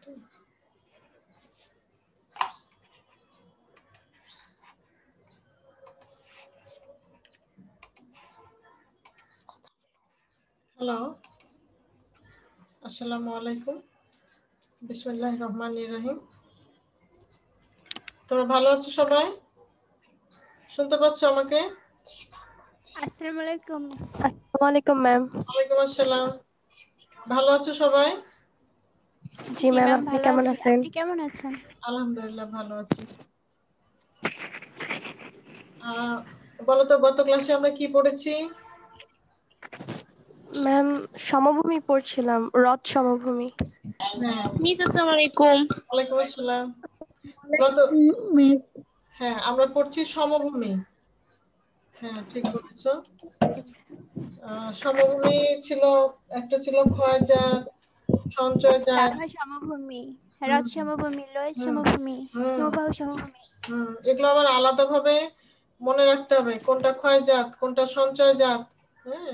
Hello, আসসালামু আলাইকুম। বিসমিল্লাহির রহমানির রহিম। তোমরা ভালো আছো সবাই? শুনতে পাচ্ছ আমাকে? আসসালামু আলাইকুম। আসসালামু আলাইকুম ম্যাম। ওয়ালাইকুম আসসালাম। ভালো আছো সবাই? জি ম্যাম, আপনি কেমন আছেন? আপনি কেমন আছেন? আলহামদুলিল্লাহ ভালো আছি। বলো তো গত ক্লাসে আমরা কি পড়েছি? ম্যাম সমভূমি পড়ছিলাম, হ্রদ সমভূমি। হ্যাঁ, মিস আসসালামু আলাইকুম। ওয়ালাইকুম আসসালাম। হ্যাঁ, আমরা পড়ছি সমভূমি। হ্যাঁ, ঠিক বলেছো। সমভূমি ছিল, একটা ছিল ক্ষয়জাত, সঞ্চয়জাত, সমভূমি, হ্রদ সমভূমি, লোহিত সমভূমি, হিমবাহ সমভূমি। এগুলো আবার আলাদাভাবে মনে রাখতে হবে কোনটা ক্ষয়জাত কোনটা সঞ্চয়জাত। হ্যাঁ,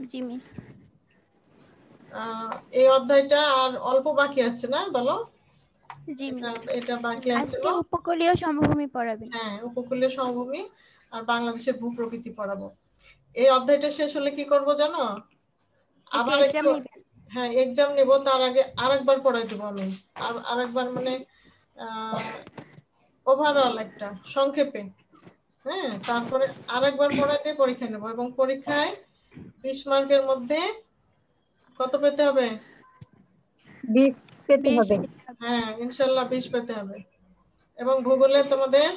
জি মিস। এই অধ্যায়টা আর অল্প বাকি আছে না, বলো? জি মিস। এটা বাকি আছে। আজকে উপকূলীয় সমভূমি পড়াবেন। হ্যাঁ, উপকূলীয় সমভূমি আর বাংলাদেশের ভূপ্রকৃতি পড়াবো। এই অধ্যায়টা শেষ হলে কি করব জানো? আবার এক্সাম একটু, নেবেন। হ্যাঁ এক্সাম নেব, তার আগে আরেকবার পড়াই দেবো আমি। আরেকবার মানে ওভারঅল একটা সংক্ষেপে। হ্যাঁ, তারপরে আরেকবার পড়াইতে পরীক্ষা নেব, এবং পরীক্ষায় 20 মার্কের মধ্যে কত পেতে হবে? 20 পেতে হবে। হ্যাঁ, ইনশাআল্লাহ 20 পেতে হবে। এবং ভূগোলে তোমাদের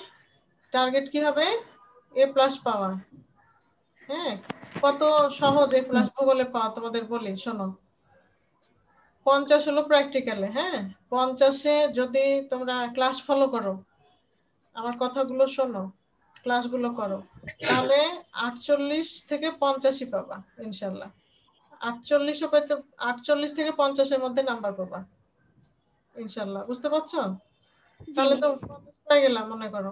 টার্গেট কি হবে? A+ পাওয়া। হ্যাঁ, কত সহজ A+ ভূগোলে পাওয়া তোমাদের বলি, শোনো। 50 হলো প্র্যাকটিক্যালে। হ্যাঁ, 50-এ যদি তোমরা ক্লাস ফলো করো, আমার কথাগুলো শোনো, ক্লাসগুলো করো, তাহলে 48 থেকে 85 পাবা ইনশাআল্লাহ। 48ও পেতে, 48 থেকে 50-এর মধ্যে নাম্বার পাবা ইনশাআল্লাহ। বুঝতে পারছো? তাহলে তো 50 পেয়ে গেলাম মনে করো।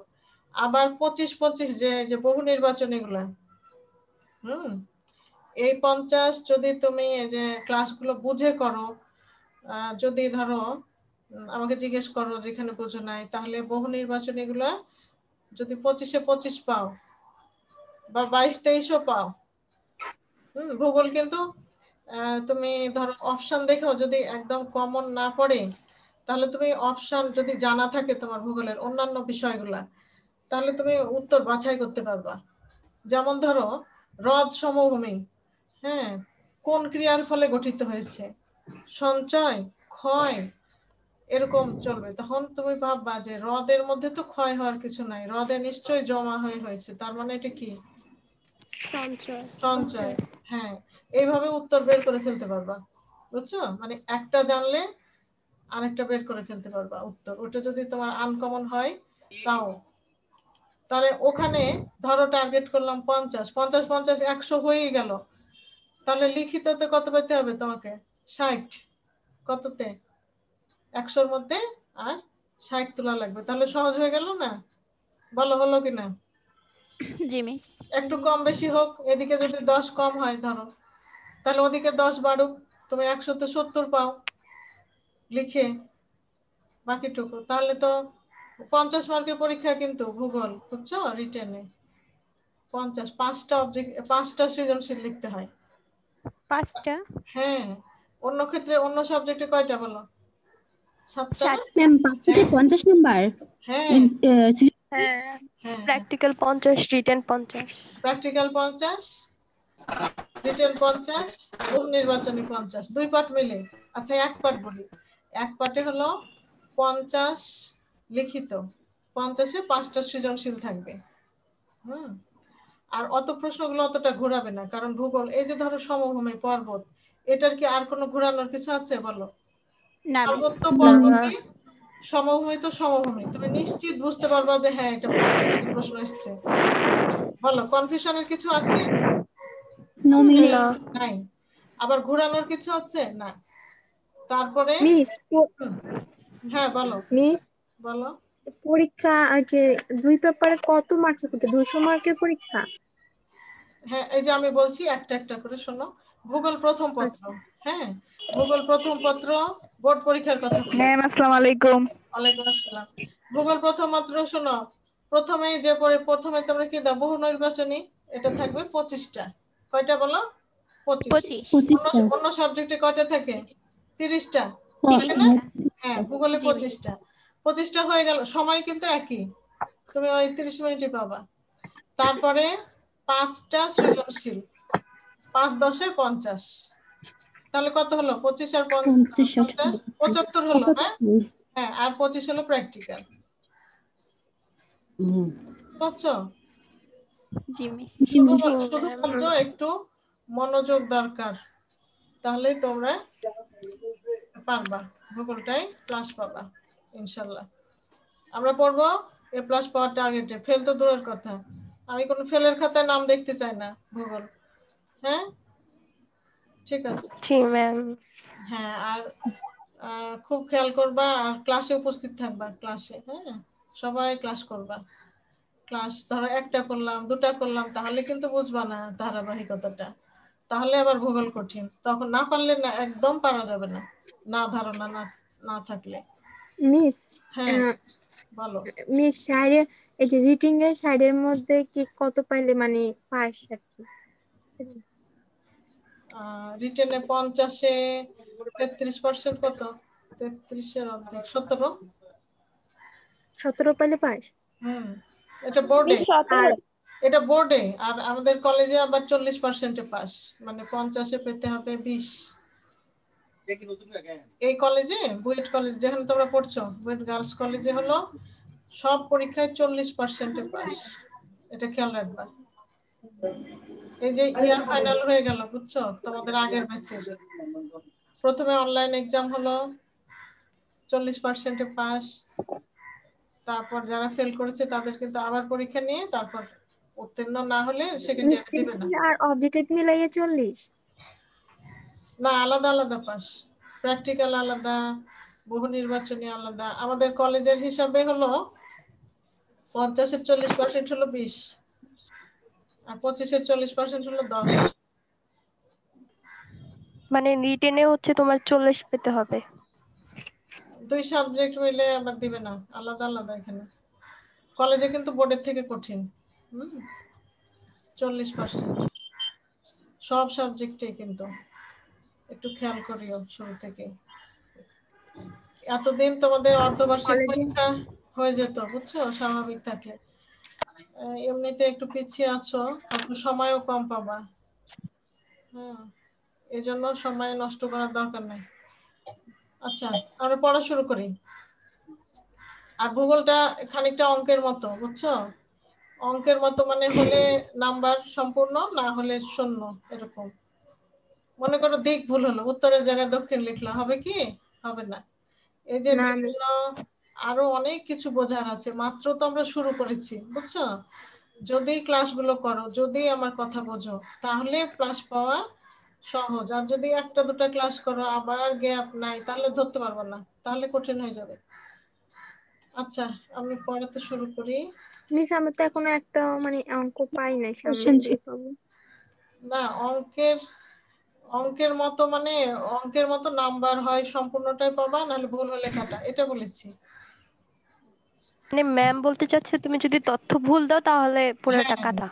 আবার 25 যে বহু নির্বাচনী গুলা, এই 50 যদি তুমি এই যে ক্লাসগুলো বুঝে করো, যদি ধরো আমাকে জিজ্ঞেস করো যেখানে বুঝো নাই, তাহলে বহু নির্বাচনী গুলা যদি 25-এ 25 পাও বা 22-23ও পাও, ভূগোল কিন্তু তুমি ধরো অপশন দেখো, যদি একদম কমন না পড়ে, তাহলে তুমি অপশন যদি জানা থাকে তোমার ভূগোলের অন্যান্য বিষয়গুলা, তাহলে তুমি উত্তর বাছাই করতে পারবা। যেমন ধরো হ্রদ সমভূমি, হ্যাঁ, কোন ক্রিয়ার ফলে গঠিত হয়েছে? সঞ্চয়, ক্ষয়, এরকম চলবে। তখন তুমি ভাববা যে হ্রদের মধ্যে তো ক্ষয় হওয়ার কিছু নাই, হ্রদে নিশ্চয়ই জমা হয়েছে, তার মানে এটা কি? সঞ্চয়। হ্যাঁ, এইভাবে উত্তর বের করে ফেলতে পারবা। বুঝছো? মানে একটা জানলে আরেকটা বের করে ফেলতে পারবা উত্তর। ওটা যদি তোমার আনকমন হয় তাও। তাহলে ওখানে ধরো টার্গেট করলাম 50, 50 50 100 হয়েই গেল, তাহলে লিখিততে কত পেতে হবে তোমাকে? 60। কততে? 100-র মধ্যে আর 60 তোলা লাগবে। তাহলে সহজ হয়ে গেল না? বলো হলো কিনা? জি মিস। একটু কম বেশি হোক, এদিকে যদি 10 কম হয় ধরো, তাহলে ওদিকে 10 বাড়ুক, তুমি 100-তে 70 পাও লিখে বাকিটুকু। তাহলে তো 50 মার্কের পরীক্ষা কিন্তু ভূগোল, বুঝছো? রিটেনে 50, 5টা অবজেক্ট, 5টা সৃজনশীল লিখতে হয়। 5টা? হ্যাঁ, অন্য ক্ষেত্রে অন্য সাবজেক্টে কয়টা বলো? 7টা? ম্যাম 5টাতে 50 নাম্বার। হ্যাঁ, প্র্যাকটিক্যাল 50, রিটেন 50। প্র্যাকটিক্যাল 50, রিটেন 50, বহু নির্বাচনী 50, 2 পার্ট মিলে। আচ্ছা, এক পার্ট বলি। এক পার্টে হলো 50 লিখিত, 50-এ 5টা সৃজনশীল থাকবে। আর অত প্রশ্নগুলো অতটা ঘোরাবে না, কারণ ভূগোল, এই যে ধরো সমভূমি, পর্বত, এটার কি আর কোনো ঘোরানোর কিছু আছে বলো? না মিস। পর্বত তো পর্বতই, সমভূমি তো সমভূমি। তুমি নিশ্চিত বুঝতে পারবা যে হ্যাঁ এটা প্রশ্ন এসছে। বলো, কনফিউশনের কিছু আছে? No miss. নাই। আবার ঘোরানোর কিছু আছে? না। তারপরে মিস, হ্যাঁ বলো মিস বলো। পরীক্ষা যে 2 পেপারে কত মার্কস পরীক্ষা? 200 মার্কের পরীক্ষা? হ্যাঁ, এই যে আমি বলছি একটা একটা করে শোনো। ভূগোল প্রথম পত্র। হ্যাঁ, ভূগোল প্রথম পত্র বোর্ড পরীক্ষার কথা বলি। ম্যাম আসসালামু আলাইকুম। ওয়ালাইকুম আসসালাম। ভূগোল প্রথম পত্র শোনো, প্রথমেই প্রথমে তোমরা কি দাও, বহু নির্বাচনী, এটা থাকবে 25টা। কয়টা বলো? 25। 25 অন্য সাবজেক্টে কয়টা থাকে? 30টা। 30টা। হ্যাঁ, ভূগোলে জি, 25টা। 25টা হয়ে গেল, সময় কিন্তু একই, তুমি ওই 30 মিনিটই পাবা। তারপরে 5টা সৃজনশীল, 5 10 50। তাহলে কত হলো? 25 আর 50 75 হলো না? হ্যাঁ, আর 25 হলো প্র্যাকটিক্যাল। বুঝছো? জি মিস। শুধুমাত্র একটু মনোযোগ দরকার, তাহলেই তোমরা পারবা, ভূগোলটাই প্লাস পাবা ইনশাল্লাহ। আমরা পড়বো A+ পাওয়ার টার্গেটে, ফেল তো দূরের কথা, আমি কোনো ফেলের খাতায় নাম দেখতে চাই না ভূগোল। হ্যাঁ, ঠিক আছে। জি ম্যাম। হ্যাঁ, আর খুব খেয়াল করবা, আর ক্লাসে উপস্থিত থাকবা, ক্লাসে। হ্যাঁ, সবাই ক্লাস করবা। ক্লাস ধরো একটা করলাম, দুটা করলাম, তাহলে কিন্তু বুঝবা না ধারাবাহিকতাটা, তাহলে আবার ভূগোল কঠিন, তখন না পারলে না, একদম পারা যাবে না, না ধারণা না থাকলে। মিস হ্যাঁ, বলো। মিস সাইডের এই যে রিডিং এর সাইডের মধ্যে কি কত পাইলে মানে পাস আর কি? রিটেনে 50-এ 33%, কত? 33-এর অর্ধেক 17। 17 পাইলে পাস। এটা বোর্ডে, আর এটা বোর্ডে, আর আমাদের কলেজে আবার 40%-এ পাস, মানে 50-এ পেতে হবে 20। এই কলেজে, বুয়েট কলেজ যেখানে তোমরা পড়ছো, বুয়েট গার্লস কলেজে হলো সব পরীক্ষায় 40%-এ পাস, এটা খেয়াল রাখবা। এই যে ইয়ার ফাইনাল হয়ে গেল, বুঝছো, তোমাদের আগের ব্যাচের প্রথমে অনলাইন এক্সাম হলো, 40%-এ পাস, তারপর যারা ফেল করেছে তাদের কিন্তু আবার পরীক্ষা নিয়ে তারপর উত্তীর্ণ না হলে সেকেন্ড মিস ইয়ারে দিবে না। আর অবজেক্টিভ মিলাইয়ে 40? না, আলাদা আলাদা পাস, প্র্যাকটিক্যাল আলাদা, বহু নির্বাচনী আলাদা। আমাদের কলেজের হিসাবে হলো 50-এর 40% হলো 20, আর 25-এর 40% হলো 10। মানে রিটেনে হচ্ছে তোমার 40 পেতে হবে। দুই সাবজেক্ট মিলে আবার দিবে না, আলাদা আলাদা। এখানে কলেজে কিন্তু বোর্ডের থেকে কঠিন। 40% সব সাবজেক্টে, কিন্তু একটু খেয়াল করিও শুরু থেকে। এতদিন তোমাদের অর্ধবার্ষিক কলেজে পরীক্ষা হয়ে যেত, বুঝছো, স্বাভাবিক থাকলে। এমনিতে একটু পিছিয়ে আছো, একটু সময়ও কম পাবা। এই জন্য সময় নষ্ট করার দরকার নাই। আচ্ছা, আমরা পড়া শুরু করি। আর ভূগোলটা খানিকটা অঙ্কের মতো, বুঝছো, অঙ্কের মতো মানে হলে নাম্বার সম্পূর্ণ, না হলে শূন্য, এরকম। মনে করো দিক ভুল হলো, উত্তরের জায়গায় দক্ষিণ লিখলা, হবে কি? হবে না। এই যে না মিস। বিভিন্ন আরো অনেক কিছু বোঝার আছে, মাত্র তো আমরা শুরু করেছি, বুঝছো। যদি ক্লাসগুলো করো, যদি আমার কথা বোঝো, তাহলে প্লাস পাওয়া সহজ। আর যদি একটা দুটা ক্লাস করো আবার গ্যাপ নাই, তাহলে ধরতে পারবো না, তাহলে কঠিন হয়ে যাবে। আচ্ছা, আমি পড়াতে শুরু করি। মিস আমরা তো এখনো একটা মানে অঙ্ক পাই নাই, সামনে দিয়ে পাবো। না, অঙ্কের মতো মানে অঙ্কের মতো নাম্বার হয় সম্পূর্ণটাই পাবা, নাহলে ভুল হলে কাটা, এটা বলেছি। মানে ম্যাম বলতে চাচ্ছে তুমি যদি তথ্য ভুল দাও তাহলে পুরোটা হ্যাঁ, কাটা।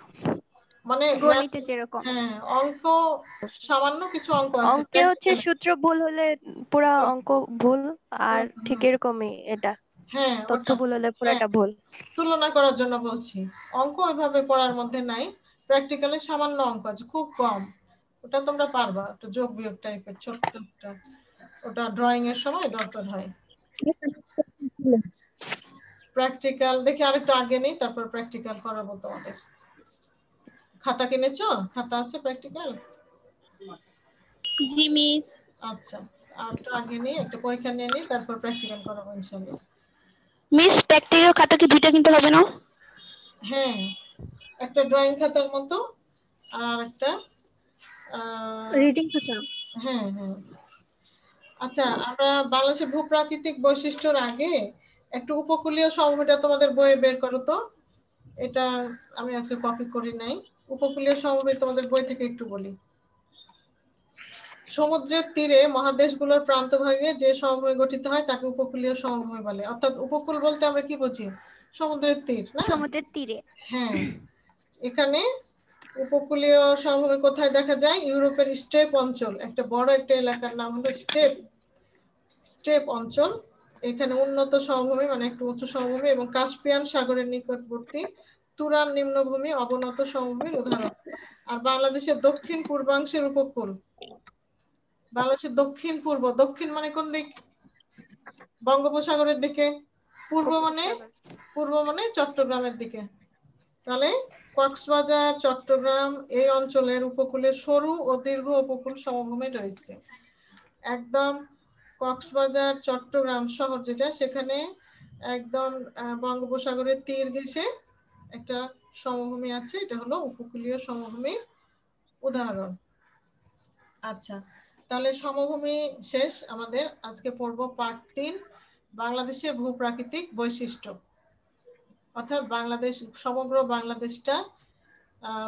মানে গণিতে যেরকম। হ্যাঁ, অঙ্ক সামান্য কিছু অঙ্ক আছে অঙ্কে হচ্ছে প্র্যাকটিক্যাল। সূত্র ভুল হলে পুরা অঙ্ক ভুল, আর ঠিক এরকমই এটা, হ্যাঁ, তথ্য ওটা। ভুল হলে হ্যাঁ, পুরাটা ভুল। তুলনা করার জন্য বলছি, অঙ্ক ওইভাবে পড়ার মধ্যে নাই, প্র্যাকটিক্যালে সামান্য অঙ্ক আছে, খুব কম, ওটা তোমরা পারবা, একটা যোগ বিয়োগ টাইপের ছোট্ট একটা, ওটা ড্রয়িং এর সময় দরকার হয়। প্র্যাকটিক্যাল দেখি আরেকটু আগে নেই, তারপর প্র্যাকটিক্যাল করাবো তোমাদের। খাতা কিনেছো? খাতা আছে প্র্যাকটিক্যাল? জি মিস। আচ্ছা, আর একটু আগে নিয়ে একটা পরীক্ষা নিয়ে নিই, তারপর প্র্যাকটিক্যাল করাবো ইনশাআল্লাহ। মিস প্র্যাকটিক্যাল খাতা কি দুইটা কিনতে হবে না? হ্যাঁ, একটা ড্রয়িং খাতার মতো, আর একটা রিডিং খাতা। হ্যাঁ হ্যাঁ। আচ্ছা, আমরা বাংলাদেশের ভূপ্রাকৃতিক বৈশিষ্ট্যের আগে একটু উপকূলীয় সমভূমিটা তোমাদের বইয়ে বের করো তো। এটা আমি আজকে কপি করি নাই। উপকূলীয় সমভূমি তোমাদের বই থেকে একটু বলি। সমুদ্রের তীরে মহাদেশগুলোর প্রান্তভাগে যে সমভূমি গঠিত হয় তাকে উপকূলীয় সমভূমি বলে। অর্থাৎ উপকূল বলতে আমরা কি বুঝি? সমুদ্রের তীর না? সমুদ্রের তীরে। হ্যাঁ, এখানে উপকূলীয় সমভূমি কোথায় দেখা যায়? ইউরোপের স্টেপ অঞ্চল, একটা বড় একটা এলাকার নাম হলো স্টেপ অঞ্চল। এখানে উন্নত সমভূমি মানে একটু উঁচু সমভূমি এবং কাস্পিয়ান সাগরের নিকটবর্তী তুরান নিম্নভূমি অবনত সমভূমির উদাহরণ। আর বাংলাদেশের দক্ষিণ পূর্বাংশের উপকূল, বাংলাদেশের দক্ষিণ পূর্ব, দক্ষিণ মানে কোন দিক? বঙ্গোপসাগরের দিকে। পূর্ব মানে চট্টগ্রামের দিকে। তাহলে কক্সবাজার, চট্টগ্রাম এই অঞ্চলের উপকূলে সরু ও দীর্ঘ উপকূল সমভূমি রয়েছে। একদম কক্সবাজার চট্টগ্রাম শহর যেটা, সেখানে একদম বঙ্গোপসাগরের তীর ঘেঁষে একটা সমভূমি আছে, এটা হলো উপকূলীয় সমভূমির উদাহরণ। আচ্ছা, তাহলে সমভূমি শেষ আমাদের। আজকে পড়বো পার্ট 3, বাংলাদেশের ভূপ্রাকৃতিক বৈশিষ্ট্য। অর্থাৎ বাংলাদেশ, সমগ্র বাংলাদেশটা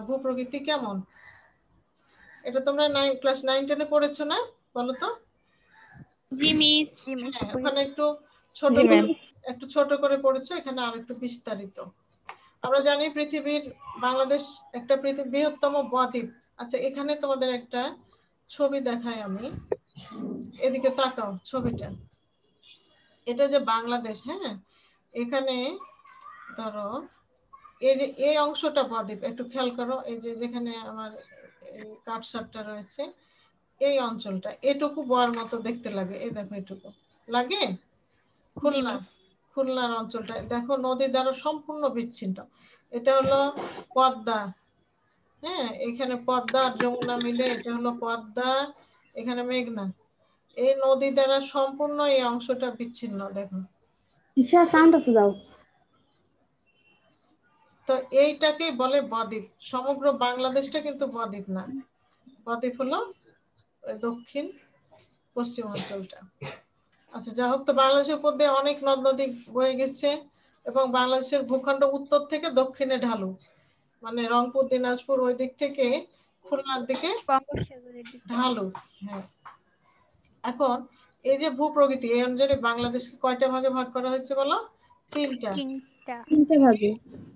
ভূপ্রকৃতি কেমন, এটা তোমরা ক্লাস 9-10 পড়েছো না? বলো তো। জি মিস। ওখানে একটু ছোট করে পড়েছো, এখানে আর একটু বিস্তারিত। আমরা জানি পৃথিবীর বাংলাদেশ একটা পৃথিবীর বৃহত্তম বদ্বীপ। আচ্ছা, এখানে তোমাদের একটা ছবি দেখাই আমি, এদিকে তাকাও ছবিটা। এটা যে বাংলাদেশ, হ্যাঁ, এখানে ধরো এই যে এই অংশটা বদ্বীপ, একটু খেয়াল করো। এই যে যেখানে আমার কাটসারটা রয়েছে, এই অঞ্চলটা এটুকু বর মতো দেখতে লাগে। এই দেখো এটুকু লাগে। খুলনার অঞ্চলটা দেখো নদী দ্বারা সম্পূর্ণ বিচ্ছিন্ন। এটা হলো পদ্মা, হ্যাঁ, এখানে পদ্মা আর যমুনা মিলে এটা হলো পদ্মা, এখানে মেঘনা। এই নদী দ্বারা সম্পূর্ণ এই অংশটা বিচ্ছিন্ন। দেখো তো এইটাকে বলে বদ্বীপ। সমগ্র বাংলাদেশটা কিন্তু বদ্বীপ না, বদ্বীপ হলো দক্ষিণ পশ্চিম অঞ্চলটা। আচ্ছা, যা হোক, তো বাংলাদেশের উপর দিয়ে অনেক নদ নদী বয়ে গেছে এবং বাংলাদেশের ভূখণ্ড উত্তর থেকে দক্ষিণে ঢালু, মানে রংপুর, দিনাজপুর ওই দিক থেকে খুলনার দিকে ঢালু। হ্যাঁ, এখন এই যে ভূপ্রকৃতি, এই অনুযায়ী বাংলাদেশকে কয়টা ভাগে ভাগ করা হয়েছে বলো? 3টা ভাগে।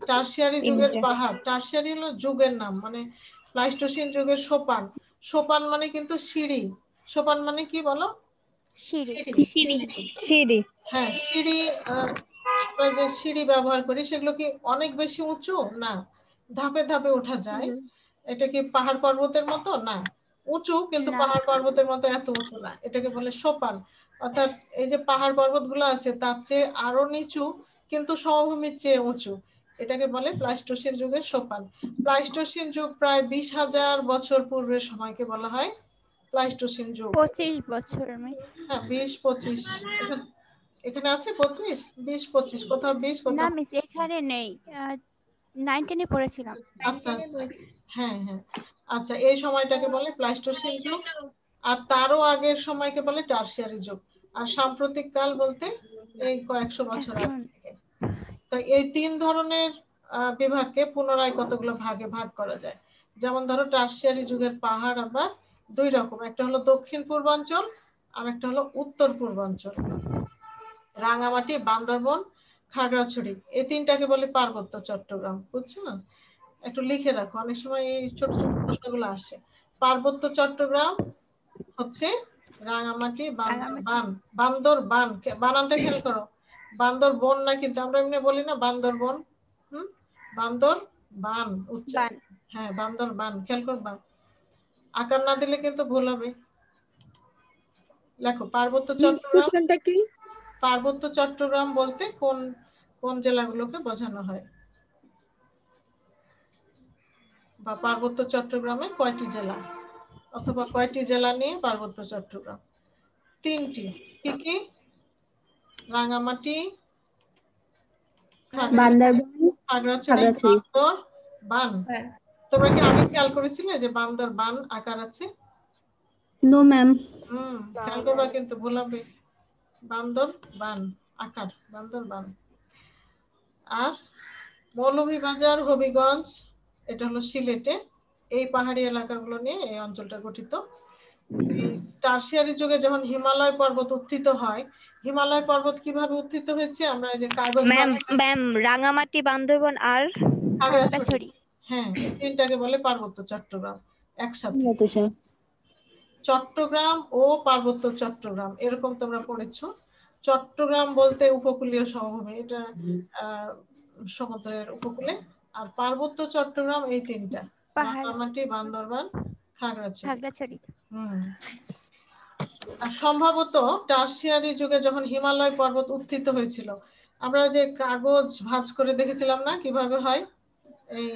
টারশিয়ারি যুগের পাহাড়, টারশিয়ারি হলো যুগের নাম, মানে প্লাইস্টোসিন যুগের সোপান। সোপান মানে কিন্তু সিঁড়ি। সোপান মানে কি বলো? সিঁড়ি। হ্যাঁ, সিঁড়ি। আমরা যে সিঁড়ি ব্যবহার করি সেগুলো কি অনেক বেশি উঁচু না, ধাপে ধাপে ওঠা যায়। এটা কি পাহাড় পর্বতের মতো না, উঁচু কিন্তু পাহাড় পর্বতের মতো এত উঁচু না, এটাকে বলে সোপান। অর্থাৎ এই যে পাহাড় পর্বত গুলো আছে তার চেয়ে আরো নিচু কিন্তু সমভূমির চেয়ে উঁচু, এটাকে বলে প্লাইস্টোসিন যুগের সোপান। প্লাইস্টোসিন যুগ প্রায় 20,000 বছর পূর্বের সময়কে বলা হয় প্লাইস্টোসিন যুগ। 25 বছর মিস। হ্যাঁ, 20-25 এখানে আছে, 25, 20-25, কোথাও 20, না কোথাও মিস এখানে নেই, 9-10 পড়েছিলাম। আচ্ছা আচ্ছা, হ্যাঁ হ্যাঁ, আচ্ছা, এই সময়টাকে বলে প্লাইস্টোসিন যুগ, আর তারও আগের সময়কে বলে টারশিয়ারি যুগ। আর সাম্প্রতিক কাল বলতে এই কয়েকশো বছর আগে থেকে। তো এই 3 ধরনের বিভাগকে পুনরায় কতগুলো ভাগে ভাগ করা যায়। যেমন ধরো টারশিয়ারি যুগের পাহাড় আবার 2 রকম, একটা হলো দক্ষিণ পূর্বাঞ্চল আর একটা হলো উত্তর পূর্বাঞ্চল। রাঙামাটি, বান্দরবন, খাগড়াছড়ি, এই 3টাকে বলে পার্বত্য চট্টগ্রাম। বুঝছো? একটু লিখে রাখো, অনেক সময় এই ছোট ছোট প্রশ্নগুলো আসে। পার্বত্য চট্টগ্রাম হচ্ছে রাঙামাটি, বান্দরবান, বানানটা খেয়াল করো। বান্দরবন না, কিন্তু আমরা এমনি বলি না বান্দরবন, বান্দরবান উচ্চারণ। হ্যাঁ, বান্দরবান, খেয়াল করবা, আকার না দিলে কিন্তু ভুল হবে। লেখো পার্বত্য চট্টগ্রাম। পার্বত্য চট্টগ্রাম বলতে কোন কোন জেলাগুলোকে বোঝানো হয়, বা পার্বত্য চট্টগ্রামে কয়টি জেলা, অথবা কয়টি জেলা নিয়ে পার্বত্য চট্টগ্রাম? 3টি। কি কি? রাঙামাটি, খাগড়াছড়ি, বান্দরবান। তোমরা কি আগে খেয়াল করেছিলে যে বান্দরবান আকার আছে? No ma'am. খেয়াল করবা কিন্তু ভুল হবে। বান্দরবান আকার, বান্দরবান। আর মৌলভীবাজার, হবিগঞ্জ, এটা হলো সিলেটে। এই পাহাড়ি এলাকাগুলো নিয়ে এই অঞ্চলটা গঠিত। টারশিয়ারি যুগে যখন হিমালয় পর্বত উত্থিত হয়, হিমালয় পর্বত কিভাবে উত্থিত হয়েছে? আমরা এই যে কাগজ ম্যাম রাঙামাটি, বান্দরবন আর খাগড়াছড়ি, হ্যাঁ, এই তিনটাকে বলে পার্বত্য চট্টগ্রাম একসাথে। চট্টগ্রাম ও পার্বত্য চট্টগ্রাম এরকম তোমরা পড়েছো। চট্টগ্রাম বলতে উপকূলীয় সমভূমি, এটা সমুদ্রের উপকূলে। আর পার্বত্য চট্টগ্রাম এই তিনটা, রাঙামাটি, বান্দরবান, খাগড়াছড়ি। আর সম্ভবত টারশিয়ারি যুগে যখন হিমালয় পর্বত উত্থিত হয়েছিল, আমরা যে কাগজ ভাঁজ করে দেখেছিলাম না কিভাবে হয় এই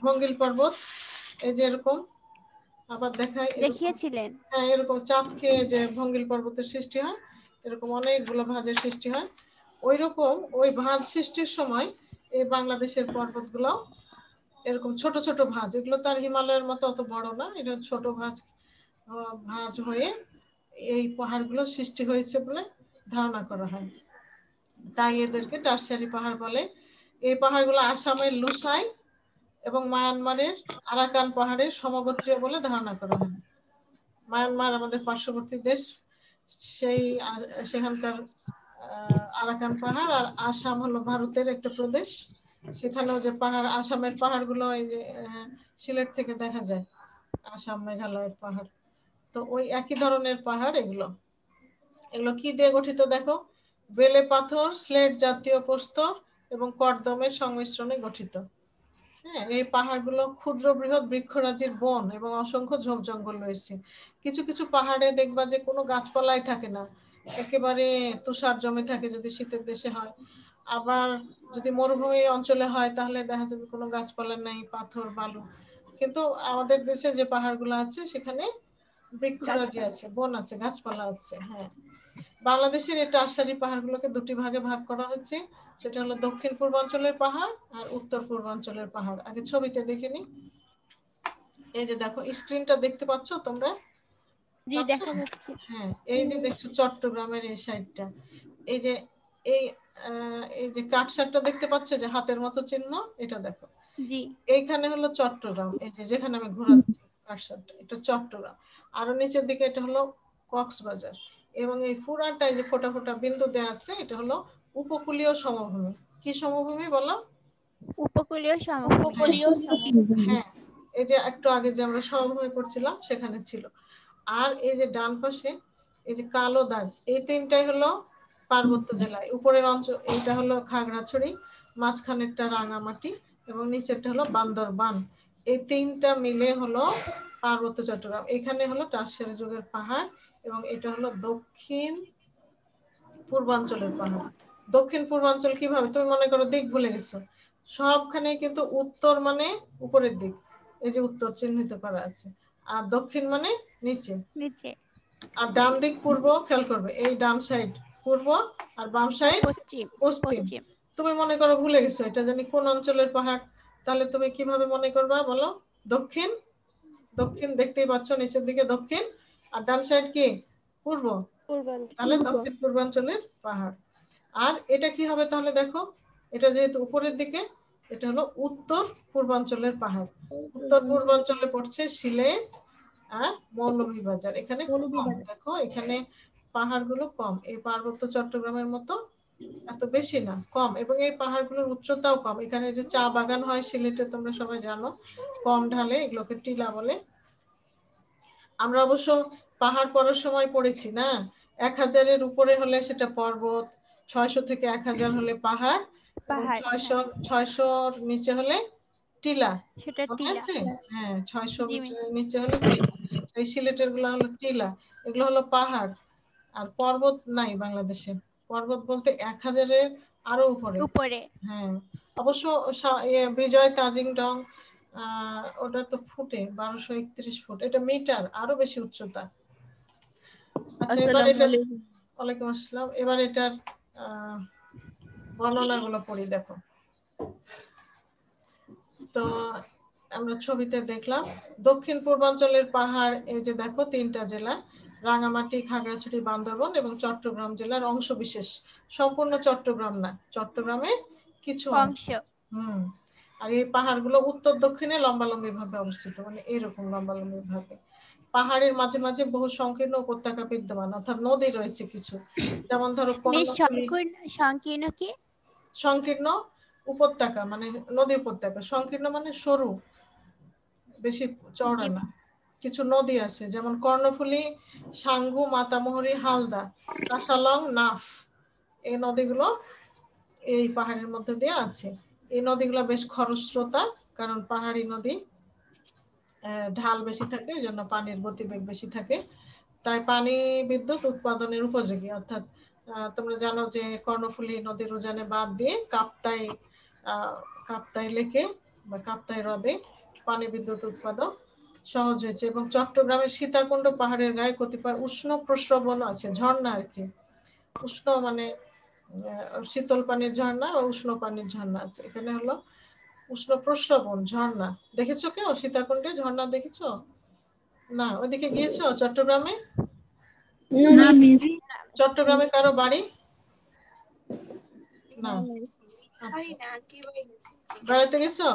ভঙ্গিল পর্বত, এই যে এরকম আবার দেখিয়েছিলেন, হ্যাঁ, এরকম চাপ খেয়ে যে ভঙ্গিল পর্বতের সৃষ্টি হয়, এরকম অনেকগুলো ভাঁজের সৃষ্টি হয়। ওই রকম ওই ভাঁজ সৃষ্টির সময় এই বাংলাদেশের পর্বতগুলো এরকম ছোট ছোট ভাঁজ, এগুলো তার হিমালয়ের মতো অত বড় না, এটা ছোট ভাঁজ হয়ে এই পাহাড়গুলো সৃষ্টি হয়েছে বলে ধারণা করা হয়। তাই এদেরকে টারশিয়ারি পাহাড় বলে। এই পাহাড়গুলো আসামের লুসাই এবং মায়ানমারের আরাকান পাহাড়ের সমগোত্রীয় বলে ধারণা করা হয়। মায়ানমার আমাদের পার্শ্ববর্তী দেশ, সেখানকার আরাকান পাহাড়, আর আসাম হলো ভারতের একটা প্রদেশ, সেখানেও যে পাহাড়, আসামের পাহাড়গুলো এই যে সিলেট থেকে দেখা যায়, আসাম মেঘালয়ের পাহাড়, তো ওই একই ধরনের পাহাড় এগুলো। এগুলো কি দিয়ে গঠিত দেখো, বেলে পাথর, স্লেট জাতীয় প্রস্তর এবং কর্দমের সংমিশ্রণে গঠিত। হ্যাঁ, এই পাহাড়গুলো ক্ষুদ্র বৃহৎ বৃক্ষরাজির বন এবং অসংখ্য ঝোপ জঙ্গল রয়েছে। কিছু কিছু পাহাড়ে দেখবা যে কোনো গাছপালাই থাকে না, একেবারে তুষার জমে থাকে যদি শীতের দেশে হয়। আবার যদি মরুভূমি অঞ্চলে হয় তাহলে দেখা যাবে কোনো গাছপালা নাই, পাথর বালু। কিন্তু আমাদের দেশে যে পাহাড়গুলো আছে সেখানে বৃক্ষরাজি আছে, বন আছে, গাছপালা আছে। হ্যাঁ, বাংলাদেশের এই টারশিয়ারি পাহাড়গুলোকে দুটি ভাগে ভাগ করা হচ্ছে, সেটা হলো দক্ষিণ পূর্বাঞ্চলের পাহাড় আর উত্তর পূর্বাঞ্চলের পাহাড়। আগে ছবিতে দেখে নি, এই যে দেখো স্ক্রিনটা দেখতে পাচ্ছ তোমরা? জি, দেখা যাচ্ছে। হ্যাঁ, এই যে দেখছো চট্টগ্রামের এই সাইডটা, এই যে এই যে কাটসারটা দেখতে পাচ্ছ যে হাতের মতো চিহ্ন, এটা দেখো, জি, এইখানে হলো চট্টগ্রাম, এই যে যেখানে আমি ঘোরাচ্ছি কাটসারটা, এটা চট্টগ্রাম। আরো নিচের দিকে এটা হলো কক্সবাজার, এবং এই পুরাটাই যে ফোটা ফোটা বিন্দু দেওয়া আছে এটা হলো উপকূলীয় সমভূমি। কি সমভূমি বলো? উপকূলীয় সমভূমি। হ্যাঁ, এই যে একটু আগে যে আমরা সমভূমি করছিলাম সেখানে ছিল। আর এই যে ডান পাশে এই যে কালো দাগ, এই তিনটাই হলো পার্বত্য জেলায়। উপরের অঞ্চল এইটা হলো খাগড়াছড়ি, মাঝখানেরটা রাঙামাটি এবং নিচেরটা হলো বান্দরবান। এই তিনটা মিলে হলো পার্বত্য চট্টগ্রাম। এখানে হলো টারশিয়ারি যুগের পাহাড়, এবং এটা হলো দক্ষিণ পূর্বাঞ্চলের পাহাড়। দক্ষিণ পূর্বাঞ্চল কিভাবে? তুমি মনে করো দিক ভুলে গেছো, সবখানে কিন্তু উত্তর মানে উপরের দিক, এই যে উত্তর চিহ্নিত করা আছে, আর দক্ষিণ মানে নিচে, আর ডান দিক পূর্ব। খেয়াল করবে এই ডান সাইড পূর্ব আর বাম সাইড পশ্চিম। তুমি মনে করো ভুলে গেছো এটা জানি কোন অঞ্চলের পাহাড়, তাহলে তুমি কিভাবে মনে করবা বলো? দক্ষিণ, দক্ষিণ দেখতেই পাচ্ছ নিচের দিকে দক্ষিণ, আর ডান সাইড কি? পূর্ব, তাহলে দক্ষিণ পূর্বাঞ্চলের পাহাড়। আর এটা কি হবে তাহলে দেখো, এটা যেহেতু উপরের দিকে, এটা হলো উত্তর পূর্বাঞ্চলের পাহাড়। উত্তর পূর্বাঞ্চলে পড়ছে সিলেট আর মৌলভীবাজার। এখানে দেখো এখানে পাহাড়গুলো কম, এই পার্বত্য চট্টগ্রামের মতো এত বেশি না, কম, এবং এই পাহাড়গুলোর উচ্চতাও কম। এখানে যে চা বাগান হয় সিলেটে তোমরা সবাই জানো, কম ঢালে, এগুলোকে টিলা বলে। আমরা অবশ্য পাহাড় পড়ার সময় পড়েছি না, 1000-এর উপরে হলে সেটা পর্বত, 600 থেকে 1000 হলে পাহাড়, 600-র নিচে হলে টিলা, মনে আছে? হ্যাঁ, 600 নিচে হলে টিলা। এই সিলেটের গুলো হলো টিলা, এগুলো হলো পাহাড়। আর পর্বত নাই বাংলাদেশে, পর্বত বলতে 1000-এর আরো উপরে। হ্যাঁ, অবশ্য বিজয় তাজিংডং ওটা তো ফুটে 1231 ফুট, এটা মিটার, আরো বেশি উচ্চতা। আচ্ছা, এবার এটা, ওয়ালাইকুম আসসালাম, এবার এটার বর্ণনাগুলো পড়ি দেখো। তো আমরা ছবিতে দেখলাম দক্ষিণ পূর্বাঞ্চলের পাহাড়, এই যে দেখো তিনটা জেলা, রাঙামাটি, খাগড়াছড়ি, বান্দরবান এবং চট্টগ্রাম জেলার অংশ বিশেষ, সম্পূর্ণ চট্টগ্রাম না, চট্টগ্রামের কিছু অংশ। আর এই পাহাড়গুলো উত্তর দক্ষিণে লম্বালম্বি ভাবে অবস্থিত, মানে এরকম লম্বালম্বি ভাবে। পাহাড়ের মাঝে মাঝে বহু সংকীর্ণ উপত্যকা বিদ্যমান, অর্থাৎ নদী রয়েছে কিছু, যেমন ধরো মিস কর্ণফুলী। সংকীর্ণ কি? সংকীর্ণ উপত্যকা মানে নদী উপত্যকা, সংকীর্ণ মানে সরু, বেশি চওড়া না। কিছু নদী আছে যেমন কর্ণফুলী, সাঙ্গু, মাতামুহুরী, হালদা, কাসালং, নাফ, এই নদীগুলো এই পাহাড়ের মধ্যে দিয়ে আছে। এই নদীগুলো বেশ খরস্রোতা, কারণ পাহাড়ি নদী, ঢাল বেশি থাকে, এই জন্য পানির গতিবেগ বেশি থাকে, তাই পানি বিদ্যুৎ উৎপাদনের উপযোগী। অর্থাৎ তোমরা জানো যে কর্ণফুলী নদীর উজানে বাঁধ দিয়ে কাপ্তাই লেকে বা কাপ্তাই হ্রদে পানি বিদ্যুৎ উৎপাদন সহজ হয়েছে। এবং চট্টগ্রামের সীতাকুণ্ড পাহাড়ের গায়ে কতিপয় উষ্ণ প্রস্রবণ আছে, ঝর্ণা আর কি। উষ্ণ মানে শীতল পানির ঝর্ণা ও উষ্ণ পানির ঝর্ণা আছে। এখানে হলো উষ্ণ প্রস্রবণ ঝর্ণা। দেখেছো কেউ সীতাকুণ্ডে ঝর্ণা দেখেছো? না, ওইদিকে গিয়েছো চট্টগ্রামে? না মিস। চট্টগ্রামে কারো বাড়ি? না। বেড়াতে গেছো?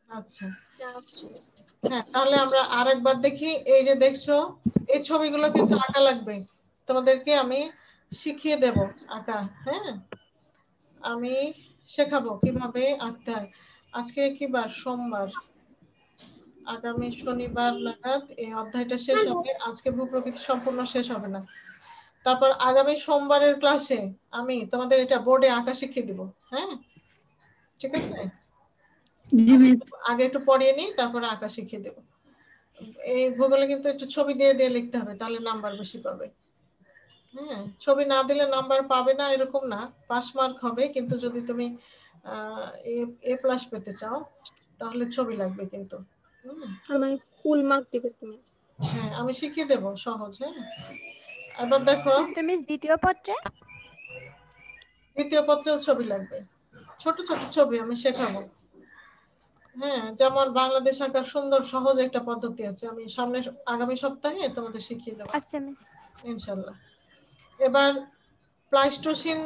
আচ্ছা, হ্যাঁ, তাহলে আমরা আরেকবার দেখি। এই যে দেখছো, এই ছবিগুলো কিন্তু আঁকা লাগবে, তোমাদেরকে আমি শিখিয়ে দেব আঁকা। হ্যাঁ, আমি শেখাবো কিভাবে আঁকতে হয়। আজকে কি বার? সোমবার। আগামী শনিবার নাগাদ এই অধ্যায়টা শেষ হবে। আজকে ভূপ্রকৃতি সম্পূর্ণ শেষ হবে না। তারপর আগামী সোমবারের ক্লাসে আমি তোমাদের এটা বোর্ডে আঁকা শিখিয়ে দিব। হ্যাঁ, ঠিক আছে? জি মিস। আগে একটু পড়িয়ে নিই, তারপরে আঁকা শিখিয়ে দেব। এই ভূগোলে কিন্তু একটু ছবি দিয়ে দিয়ে লিখতে হবে, তাহলে নাম্বার বেশি পাবে। হ্যাঁ, ছবি না দিলে নাম্বার পাবে না এরকম না, পাস মার্ক হবে, কিন্তু যদি তুমি এ প্লাস পেতে চাও তাহলে ছবি লাগবে কিন্তু। আমার ফুল মার্ক দিবে তুমি? হ্যাঁ, আমি শিখিয়ে দেব সহজ। হ্যাঁ, এবার দেখো, কিন্তু মিস দ্বিতীয় পত্রে দ্বিতীয় পত্রেও ছবি লাগবে, ছোট ছোট ছবি আমি শেখাবো। হ্যাঁ, যেমন বাংলাদেশ আঁকার সুন্দর সহজ একটা পদ্ধতি আছে, আমি আগামী সপ্তাহে তোমাদের শিখিয়ে দেবো। আচ্ছা মিস, ইনশাআল্লাহ। এবার প্লাইস্টোসিন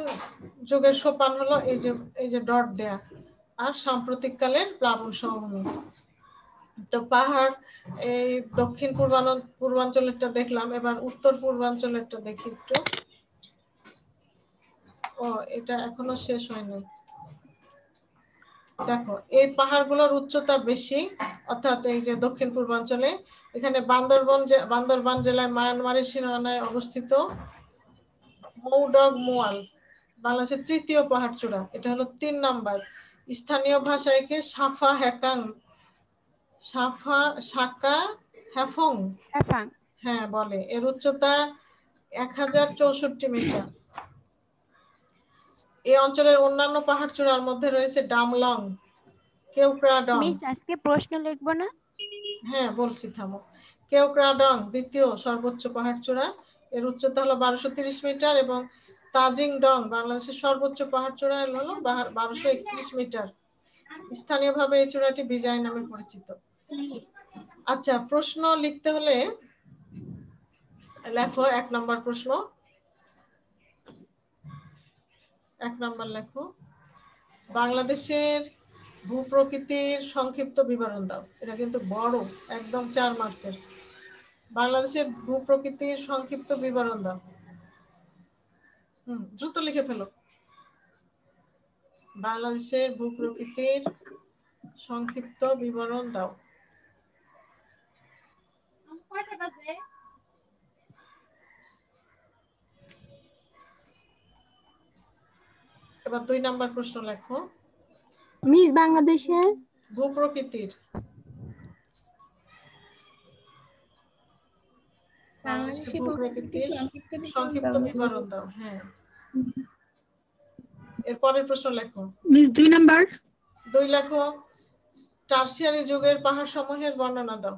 যুগের সোপান হলো এই যে ডট দেয়া, আর সাম্প্রতিক কালের প্লাবন সমভূমি। তো পাহাড় এই দক্ষিণ পূর্বাঞ্চলেরটা দেখলাম, এবার উত্তর পূর্বাঞ্চলেরটা দেখি একটু। ও, এটা এখনো শেষ হয়নি। দেখো, এই পাহাড়গুলোর উচ্চতা বেশি, অর্থাৎ এই যে দক্ষিণ পূর্বাঞ্চলে, এখানে বান্দরবান জেলায় মায়ানমারের সীমানায় অবস্থিত মৌডগ মোয়াল বাংলাদেশের তৃতীয় পাহাড় চূড়া। এটা হলো 3 নাম্বার। স্থানীয় ভাষায় একে সাফা শাকা হ্যাফং হ্যাঁ বলে। এর উচ্চতা 1064 মিটার। এই অঞ্চলের অন্যান্য পাহাড় চূড়ার মধ্যে রয়েছে ডামলং, কেওক্রাডং। মিস আজকে প্রশ্ন লিখবো না? হ্যাঁ বলছি, থামো। কেওক্রাডং দ্বিতীয় সর্বোচ্চ পাহাড় চূড়া, এর উচ্চতা হলো 1230 মিটার। এবং তাজিং ডং বাংলাদেশের সর্বোচ্চ পাহাড় চূড়া হলো 1231 মিটার। স্থানীয়ভাবে এই চূড়াটি বিজয় নামে পরিচিত। আচ্ছা, প্রশ্ন লিখতে হলে লেখো 1 নম্বর প্রশ্ন। 1 নম্বর লেখো, বাংলাদেশের ভূপ্রকৃতির সংক্ষিপ্ত বিবরণ দাও। এটা কিন্তু বড়, একদম 4 মার্কের। বাংলাদেশের ভূপ্রকৃতির সংক্ষিপ্ত বিবরণ দাও। দ্রুত লিখে ফেলো। বাংলাদেশের ভূপ্রকৃতির সংক্ষিপ্ত বিবরণ দাও। এবার 2 নাম্বার প্রশ্ন লেখো। মিস বাংলাদেশের ভূপ্রকৃতির সংক্ষিপ্ত বিবরণ দাও। হ্যাঁ, এরপরের প্রশ্ন লেখো। Miss 2 number. 2 লেখো, টারশিয়ারি যুগের পাহাড় সমূহের বর্ণনা দাও।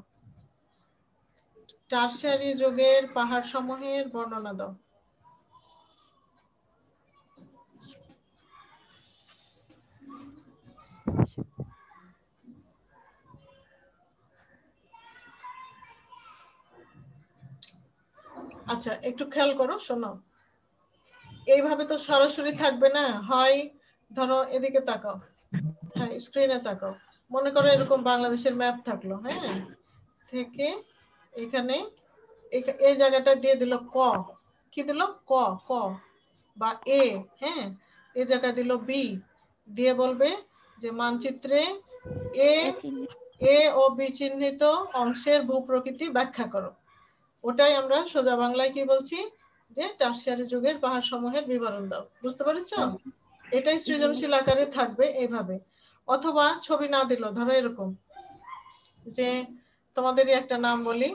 টারশিয়ারি যুগের পাহাড় সমূহের বর্ণনা দাও। আচ্ছা, একটু খেয়াল করো, শোনো। এইভাবে তো সরাসরি থাকবে না, হয় ধরো এদিকে তাকাও, হ্যাঁ স্ক্রিনে তাকাও। মনে করো এরকম বাংলাদেশের ম্যাপ থাকলো। হ্যাঁ, থেকে এখানে এই জায়গাটা দিয়ে দিল ক, কি দিল ক, ক বা এ, হ্যাঁ এই জায়গা দিল বি, দিয়ে বলবে যে মানচিত্রে এ এ ও বি চিহ্নিত অংশের ভূপ্রকৃতি ব্যাখ্যা করো। ওটাই আমরা সোজা বাংলায় কি বলছি, যে টারশিয়ারি যুগের পাহাড় সমূহের বিবরণ দাও। বুঝতে পেরেছো? এটাই সৃজনশীল আকারে থাকবে এইভাবে। অথবা ছবি না দিল, ধরো এরকম যে তোমাদেরই একটা নাম বলি,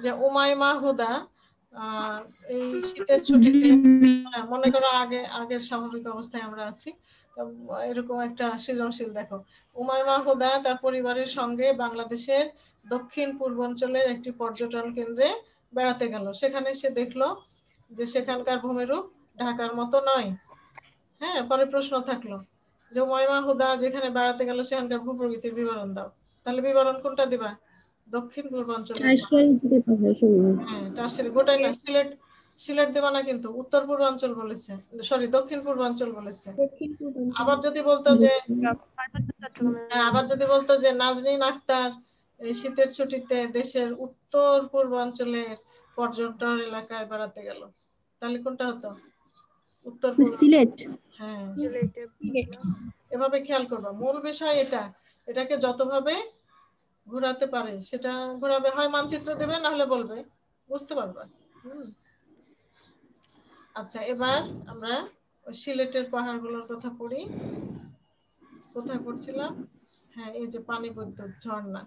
যে উমাইমা হুদা এই শীতের ছুটিতে, মনে করো আগের স্বাভাবিক অবস্থায় আমরা আছি, এরকম একটা সৃজনশীল দেখো, উমাইমা হুদা তার পরিবারের সঙ্গে বাংলাদেশের দক্ষিণ পূর্বাঞ্চলের একটি পর্যটন কেন্দ্রে বেড়াতে গেল। সেখানে সে দেখলো যে সেখানকার ভূমিরূপ ঢাকার মতো নয়। হ্যাঁ, পরে প্রশ্ন থাকলো যে উমাইমা হুদা যেখানে বেড়াতে গেল সেখানকার ভূপ্রকৃতির বিবরণ দাও। তাহলে বিবরণ কোনটা দিবা? দক্ষিণ পূর্বাঞ্চলের। হ্যাঁ, টারশিয়ারি গোটাই না, সিলেট দেবা না, কিন্তু উত্তর পূর্বাঞ্চল বলেছে, সরি দক্ষিণ পূর্বাঞ্চল বলেছে। আবার যদি বলতো যে নাজনীন আক্তার এই শীতের ছুটিতে দেশের উত্তর পূর্বাঞ্চলের পর্যটন এলাকায় বেড়াতে গেল, তাহলে কোনটা হতো? উত্তর সিলেট। হ্যাঁ, এভাবে খেয়াল করবা। মূল বিষয় এটাকে যতভাবে ঘোরাতে পারে সেটা ঘোরাবে, হয় মানচিত্র দেবে না হলে বলবে, বুঝতে পারবা। আচ্ছা, এবার আমরা সিলেটের পাহাড়গুলোর কথা পড়ি। কোথায় পড়ছিলাম? হ্যাঁ, এই যে পানি বিদ্যুৎ ঝর্ণা।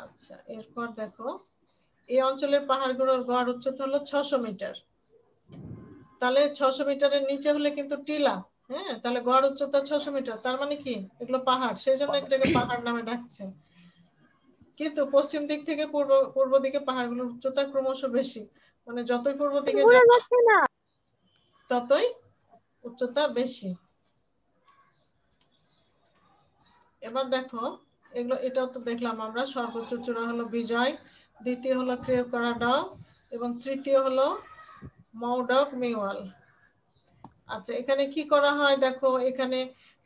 আচ্ছা, এরপর দেখো এই অঞ্চলের পাহাড়গুলোর গড় উচ্চতা হলো 600 মিটার। তাহলে 600 মিটারের নিচে হলে কিন্তু টিলা। হ্যাঁ, তাহলে গড় উচ্চতা 600 মিটার, তার মানে কি এগুলো পাহাড়, সেই জন্য এটাকে পাহাড় নামে ডাকছে। কিন্তু পশ্চিম দিক থেকে পূর্ব দিকে পাহাড়গুলোর উচ্চতা ক্রমশ বেশি, মানে যতই পূর্ব দিকে ততই উচ্চতা বেশি। এবার দেখো এটাও তো দেখলাম আমরা, সর্বোচ্চ চূড়া হলো বিজয়, দ্বিতীয় হলো ক্রেওকারাডা এবং তৃতীয় হলো মৌডক মিওয়াল। আচ্ছা, এখানে কি করা হয় দেখো, এখানে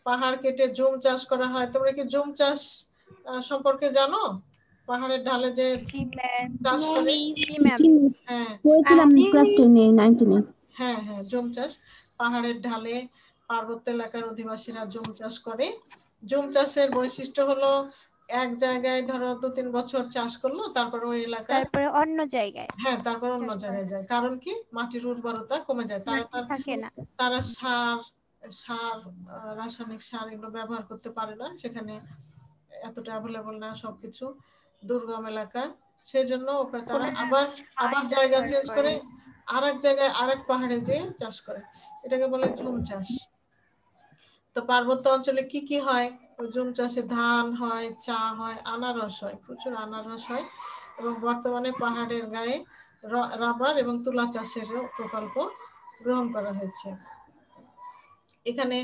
পাহাড় কেটে জুম চাষ করা হয়। তোমরা কি জুম চাষ সম্পর্কে জানো? পাহাড়ের ঢালে যে চাষ করে, হ্যাঁ হ্যাঁ, জুম চাষ পাহাড়ের ঢালে পার্বত্য এলাকার অধিবাসীরা জুম চাষ করে। জুম চাষের বৈশিষ্ট্য হলো এক জায়গায় ধরো 2-3 বছর চাষ করলো, তারপর ওই এলাকায় তারপরে অন্য জায়গায়, হ্যাঁ তারপর অন্য জায়গায় যায়। কারণ কি, মাটির উর্বরতা কমে যায়, তারা সার রাসায়নিক সার এগুলো ব্যবহার করতে পারে না, সেখানে এতটা অ্যাভেলেবল না সবকিছু, দুর্গম এলাকা, সেই জন্য তারা আবার জায়গা চেঞ্জ করে আরেক জায়গায় আরেক পাহাড়ে যেয়ে চাষ করে, এটাকে বলে জুম চাষ। তো পার্বত্য অঞ্চলে কি কি হয়? জুম চাষে ধান হয়, চা হয়, আনারস হয়, প্রচুর আনারস হয়, এবং বর্তমানে পাহাড়ের গায়ে রাবার এবং তুলা চাষের প্রকল্প গ্রহণ করা হয়েছে। এখানে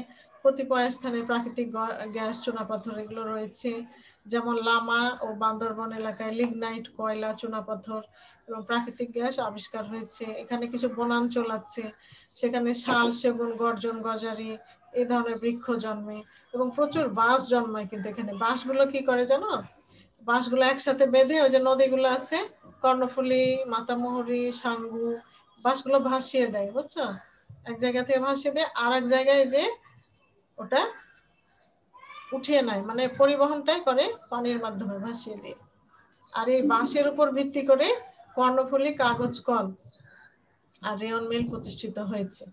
কতিপয় স্থানে প্রাকৃতিক গ্যাস, চুনাপাথর এগুলো রয়েছে, যেমন লামা ও বান্দরবন এলাকায় লিগনাইট, কয়লা, চুনাপাথর এবং প্রাকৃতিক গ্যাস আবিষ্কার হয়েছে। এখানে কিছু বনাঞ্চল আছে, সেখানে শাল, সেগুন, গর্জন, গজারি এই ধরনের বৃক্ষ জন্মে, এবং প্রচুর বাঁশ জন্মায়। কিন্তু এখানে বাঁশগুলো কি করে জানো? বাঁশগুলো একসাথে বেঁধে ওই যে নদীগুলো আছে, কর্ণফুলী, মাতামুহুরী, সাঙ্গু, বাঁশগুলো ভাসিয়ে দেয়, বুঝছো? এক জায়গা থেকে ভাসিয়ে দিয়ে আর এক জায়গায় যে ওটা উঠিয়ে নেয়, মানে পরিবহনটাই করে পানির মাধ্যমে ভাসিয়ে দিয়ে। আর এই বাঁশের উপর ভিত্তি করে কর্ণফুলী, কাগজ কল আর রেয়ন মিল প্রতিষ্ঠিত হয়েছে।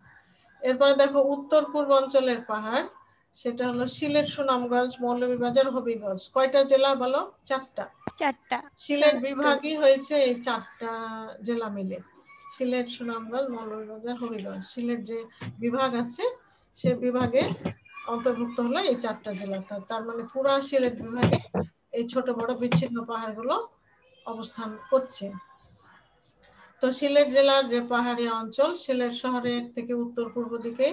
এরপরে দেখো উত্তর পূর্বাঞ্চলের পাহাড়, সেটা হলো সিলেট, সুনামগঞ্জ, মৌলভীবাজার, হবিগঞ্জ। কয়টা জেলা বলো? 4টা। সিলেট বিভাগই হয়েছে এই 4টা জেলা মিলে, সিলেট, সুনামগঞ্জ, মৌলভীবাজার, হবিগঞ্জ। সিলেট যে বিভাগ আছে সে বিভাগে অন্তর্ভুক্ত হলো এই 4টা জেলা। তার মানে পুরা সিলেট বিভাগে এই ছোট বড় বিচ্ছিন্ন পাহাড়গুলো অবস্থান করছে। তো সিলেট জেলার যে পাহাড়ি অঞ্চল, সিলেট শহরের থেকে উত্তর পূর্ব দিকে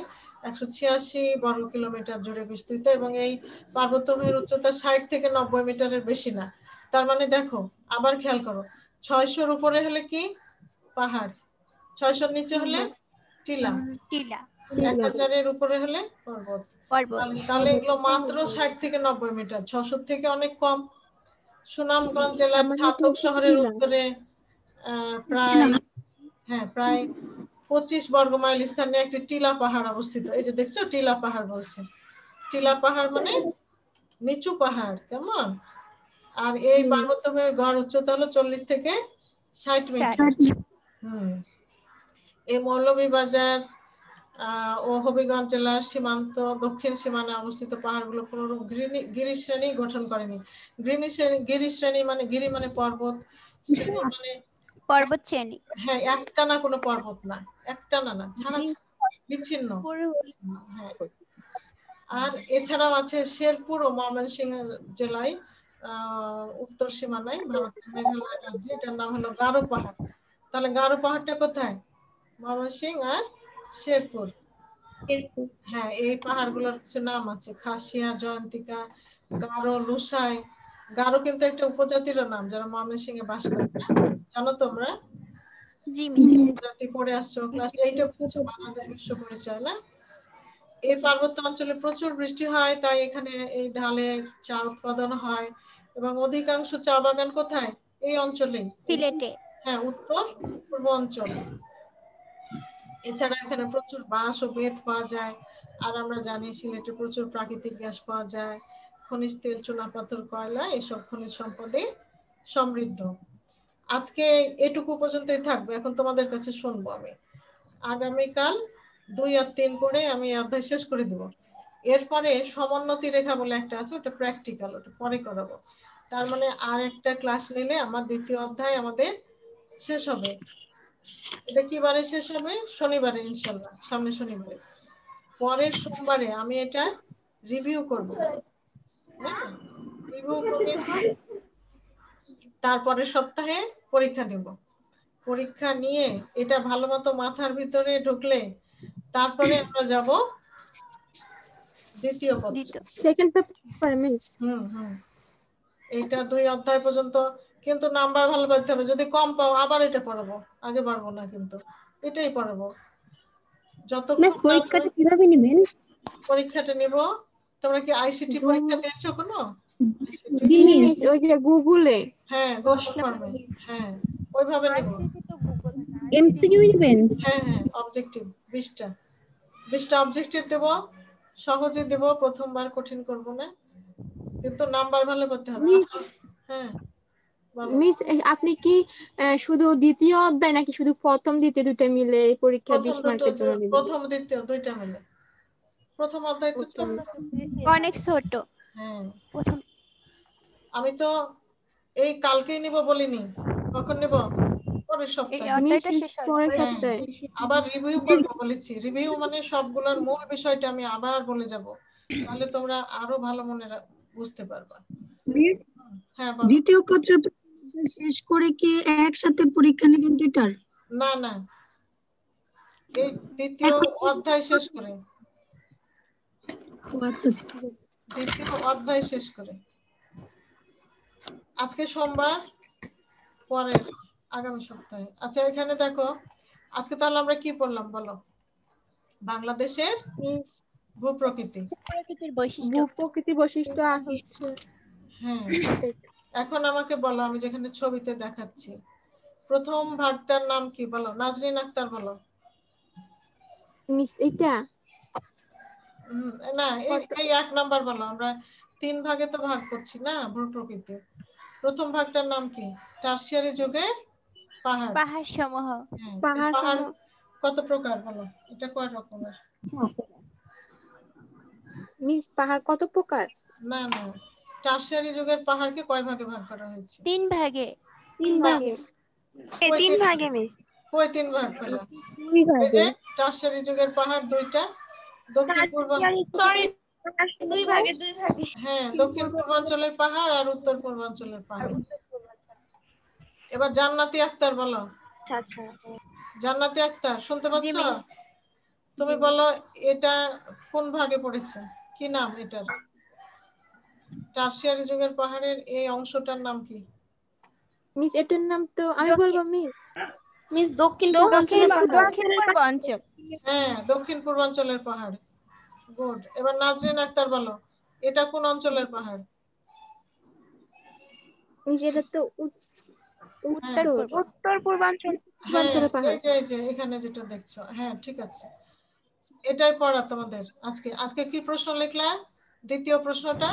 186 বর্গ কিলোমিটার জুড়ে বিস্তৃত, এবং এই পার্বত্যভূমির উচ্চতা 60 থেকে 90 মিটারের বেশি না। তার মানে দেখো, আবার খেয়াল করো, 600-র উপরে হলে কি পাহাড়, 600-র নিচে হলে টিলা, 1000-এর উপরে হলে পর্বত। তাহলে এগুলো মাত্র 60 থেকে 90 মিটার, 600 থেকে অনেক কম। সুনামগঞ্জ জেলার আমার ঠাকুর এটা শহরের টিলা। উত্তরে প্রায় 25 বর্গ মাইল স্থানে একটি টিলা পাহাড় অবস্থিত। এই যে দেখছো টিলা পাহাড় বলছে। টিলা পাহাড় মানে নিচু পাহাড়, কেমন? আর এই পার্বত্যভূমির গড় উচ্চতা হলো 40 থেকে 60 মিটার। এই মৌলভীবাজার ও হবিগঞ্জ জেলার সীমান্ত দক্ষিণ সীমানায় অবস্থিত পাহাড়গুলো কোনরূপ গিরিশ্রেণী গঠন করেনি। গিরিশ্রেণী মানে গিরি মানে পর্বত, শ্রেণী মানে পর্বত শ্রেণী। হ্যাঁ, একটানা কোনো পর্বত না, একটানা না, ছাড়া বিচ্ছিন্ন। হ্যাঁ। আর এছাড়াও আছে শেরপুর ও ময়মনসিংহ জেলায় উত্তর সীমানায় ভারতের মেঘালয় রাজ্যে, এটার নাম হলো গারো পাহাড়। তাহলে গারো পাহাড়টা কোথায়? ময়মনসিংহ আর শেরপুর। হ্যাঁ, এই পাহাড়গুলোর কিছু নাম আছে, খাসিয়া, জয়ন্তিকা, গারো, লুসাই। গারো কিন্তু একটা উপজাতির নাম যারা ময়মনসিংহে বাস করে, জানো তোমরা? জি মিস। উপজাতি পড়ে আসছো ক্লাস 8-এ পড়েছো, বাংলাদেশ বিশ্ব পরিচয় না? এই পার্বত্য অঞ্চলে প্রচুর বৃষ্টি হয়, তাই এখানে এই ঢালে চা উৎপাদন হয় এবং অধিকাংশ চা বাগান কোথায়? এই অঞ্চলে, সিলেটে। হ্যাঁ, উত্তর পূর্ব অঞ্চল। এছাড়া এখানে প্রচুর বাঁশ ও বেত পাওয়া যায়। আর আমরা জানি সিলেটে প্রচুর প্রাকৃতিক গ্যাস পাওয়া যায়, খনিজ তেল, চুনাপাথর, কয়লা, এসব খনিজ সম্পদে সমৃদ্ধ। আজকে এটুকু পর্যন্তই থাকবে। এখন তোমাদের কাছে শুনবো আমি। আগামীকাল 2 আর 3 করে আমি অধ্যায় শেষ করে দেব। এরপরে সমোন্নতি রেখা বলে একটা আছে, ওটা প্র্যাকটিক্যাল, ওটা পরে করাবো। তার মানে আর একটা ক্লাস নিলে আমার দ্বিতীয় অধ্যায় আমাদের শেষ হবে। এটা কি বারে শেষ হবে? শনিবারে ইনশাআল্লাহ, সামনে শনিবারে। পরের সোমবারে আমি এটা রিভিউ করব। হ্যাঁ, রিভিউ করে তারপরের সপ্তাহে পরীক্ষা দেব। পরীক্ষা নিয়ে এটা ভালো মতো মাথার ভিতরে ঢুকলে তারপরে আমরা যাব দ্বিতীয় পত্র, সেকেন্ড পেপার মিস। এইটা 2 অধ্যায় পর্যন্ত, কিন্তু নাম্বার ভালো পাইতে হবে। যদি কম পাও আবার এটা পড়াবো, আগে পারবো না, কিন্তু এটাই পড়াবো। মিস পরীক্ষাটা কিভাবে নেবেন? পরীক্ষাটা নিব, তোমরা কি আইসিটি পরীক্ষা দিয়েছো কোনো? জি মিস, ওই যে গুগলে। হ্যাঁ, হ্যাঁ, ওইভাবে নিব। এমসিকিউ নেবেন? হ্যাঁ, অবজেক্টিভ 20টা অবজেক্টিভ দেব, সহজে দেব, প্রথমবার কঠিন করব না, কিন্তু নাম্বার ভালো করতে হবে। হ্যাঁ মিস, আপনি কি শুধু দ্বিতীয় অধ্যায় নাকি শুধু প্রথম দ্বিতীয় দুটো মিলে পরীক্ষা 20 মার্কের জন্য নেবেন? প্রথম দ্বিতীয় দুইটা মিলে। প্রথম অধ্যায় তো ছোট, অনেক ছোট। হ্যাঁ, প্রথম আমি তো এই কালকেই নিব বলিনি, কখন নিব? পরের এই সপ্তাহে। অধ্যায়টা শেষ হবে। পরের সপ্তাহে। আবার রিভিউ করব বলেছি। রিভিউ মানে সবগুলোর মূল বিষয়টা আমি আবার বলে যাব, তাহলে তোমরা আরো ভালো মনে বুঝতে পারবা। মিস, হ্যাঁ, বলো। দ্বিতীয় পত্র শেষ করে কি একসাথে পরীক্ষা নেবেন দুইটার? না না, এই দ্বিতীয় অধ্যায় শেষ করে, ও আচ্ছা, দ্বিতীয় অধ্যায় শেষ করে। আজকে সোমবার, পরের আগামী সপ্তাহে। আচ্ছা, এখানে দেখো আজকে তাহলে আমরা কি পড়লাম বলো? বাংলাদেশের ভূপ্রকৃতি, প্রকৃতির বৈশিষ্ট্য। ভূপ্রকৃতির বৈশিষ্ট্য আর হচ্ছে। হ্যাঁ, এখন আমাকে বলো, আমি যেখানে ছবিতে দেখাচ্ছি প্রথম ভাগটার নাম কি বলো? নাজরিন আক্তার বলো। মিস এটা না, এই 1 নাম্বার বলো। আমরা 3 ভাগে তো ভাগ করছি না ভূপ্রকৃতি। প্রথম ভাগটার নাম কি? টারশিয়ারি যুগের পাহাড়। পাহাড় সমূহ। পাহাড় কত প্রকার বলো? এটা কয় রকমের? মিস পাহাড় কত প্রকার? না না, টারশিয়ারি যুগের পাহাড়কে কয় ভাগে ভাগ করা হয়েছে? 3 ভাগে। 3 ভাগে। 3 ভাগে মিস। কই 3 ভাগ পেলাম? 2 এই ভাগে। যে টারশিয়ারি যুগের পাহাড় 2টা, দক্ষিণ পূর্ব, সরি 2 ভাগে। হ্যাঁ, দক্ষিণ পূর্বাঞ্চলের পাহাড় আর উত্তর পূর্বাঞ্চলের পাহাড়। এবার জান্নাতি আক্তার বলো। আচ্ছা, জান্নাতি আক্তার শুনতে জি পাচ্ছ? মিস। তুমি বলো এটা কোন ভাগে পড়েছে, কি নাম এটার? টারশিয়ারি যুগের পাহাড়ের এই অংশটার নাম কি? মিস এটার নাম তো আমি বলবো মিস। মিস দক্ষিণ দক্ষিণ পূর্বাঞ্চল। হ্যাঁ, দক্ষিণ পূর্বাঞ্চলের পাহাড়। গুড। এবার নাজরিন আক্তার বলো, এটা কোন অঞ্চলের পাহাড়? মিস এটা তো উত্তর উত্তর পূর্বাঞ্চল। পূর্বাঞ্চলের পাহাড়। এই যে এখানে যেটা দেখছো, হ্যাঁ ঠিক আছে, এটাই পড়া তোমাদের আজকে কি প্রশ্ন লিখলা? দ্বিতীয় প্রশ্নটা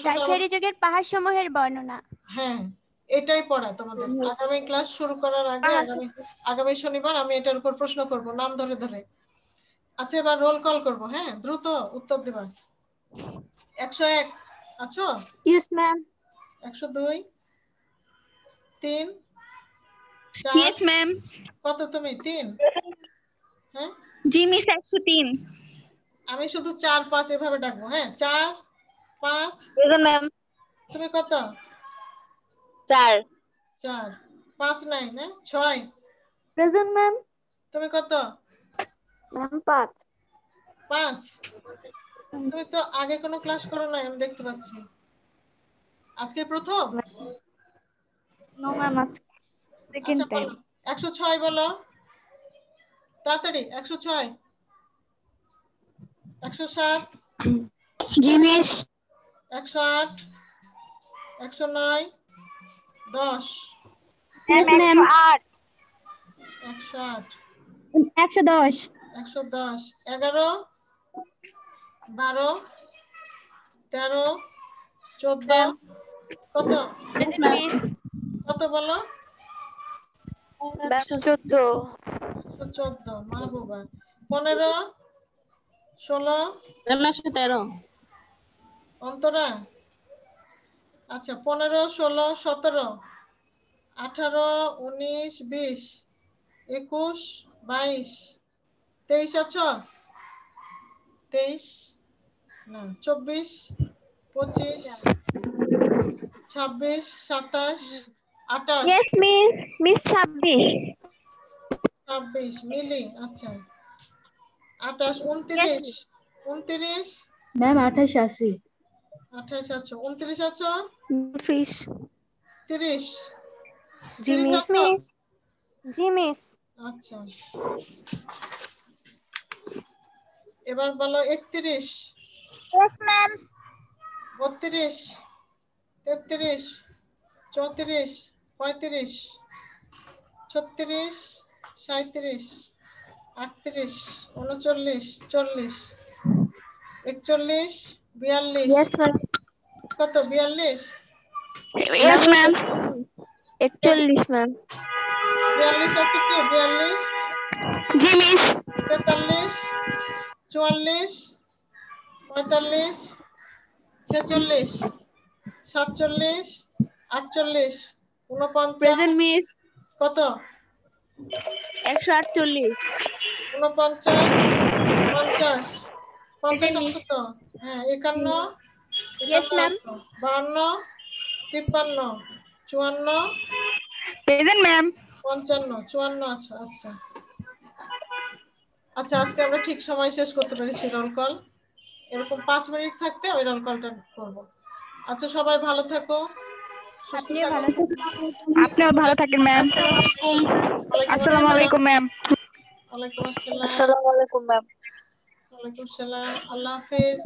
টারশারি যুগের পাহাড় সমূহের বর্ণনা। হ্যাঁ, এটাই পড়া তোমাদের। আগামী ক্লাস শুরু করার আগে আগামী শনিবার আমি এটার উপর প্রশ্ন করব নাম ধরে ধরে। আচ্ছা, এবার রোল কল করব। হ্যাঁ, দ্রুত উত্তর দিবা। 101 আছো? Yes ma'am. 102, 3, 4। Yes ma'am. কত তুমি? 3? হ্যাঁ জি মিস 103। আমি শুধু 4, 5 এভাবে ডাকবো। হ্যাঁ, 4, 5। Present ma'am. তুমি কত? 4। 4, 5 নাই না? 6। Present ma'am. তুমি কত? ম্যাম 5। 5। তুমি তো আগে কোনো ক্লাস করো না, আমি দেখতে পাচ্ছি। আজকে প্রথম? No ma'am, second time. 106 বলো তাড়াতাড়ি। 106, 107, জি মিস। 108, 109, 10। Yes ma'am. 108, 110, 110, 11, 12, 13, 14। কত? কত বলো? 14। 114 মাহবুবা। 15, 16, 113। অন্তরা। আচ্ছা, 15, 16, 17, 18, 19, 20, 21, 22, 23 আছো? 23 না, 24, 25, 26, 27, 28। Yes miss 26। 26 মিলি। আচ্ছা, 28, 29, 29। ম্যাম 28 আছে। 28 আছো? 29 আছো? 30। 30। জি 30 মিস। আছো? জি মিস। আচ্ছা, এবার বলো 31। Yes ma'am. 32, 33, 34, 35, 36, 37, 38, 39, 40, 41, 42। Yes ma'am. কত? 42? Yes ma'am. 41 ম্যাম। 42 আছে কি? 42, জি মিস। 43, 44, 45, 46, 47, 48, 49। Present miss. কত? 148। 49, 50, 50 কত? হ্যাঁ, 51, ইয়েস ম্যাম। 52, 53, 54, present ma'am. 55, 54 আছে। আচ্ছা আচ্ছা, আজকে আমরা ঠিক সময় শেষ করতে পেরেছি রোল কল। এরকম 5 মিনিট থাকতে ওই রোল কলটা করব। আচ্ছা, সবাই ভালো থাকো, সুস্থ আপনিও থাকো। ভালো থাকেন। আপনিও ভালো থাকেন ম্যাম। আসসালামু আলাইকুম ম্যাম। ওয়ালাইকুম আসসালাম। আসসালামু আলাইকুম ম্যাম। ওয়ালাইকুম আসসালাম। আল্লাহ হাফেজ।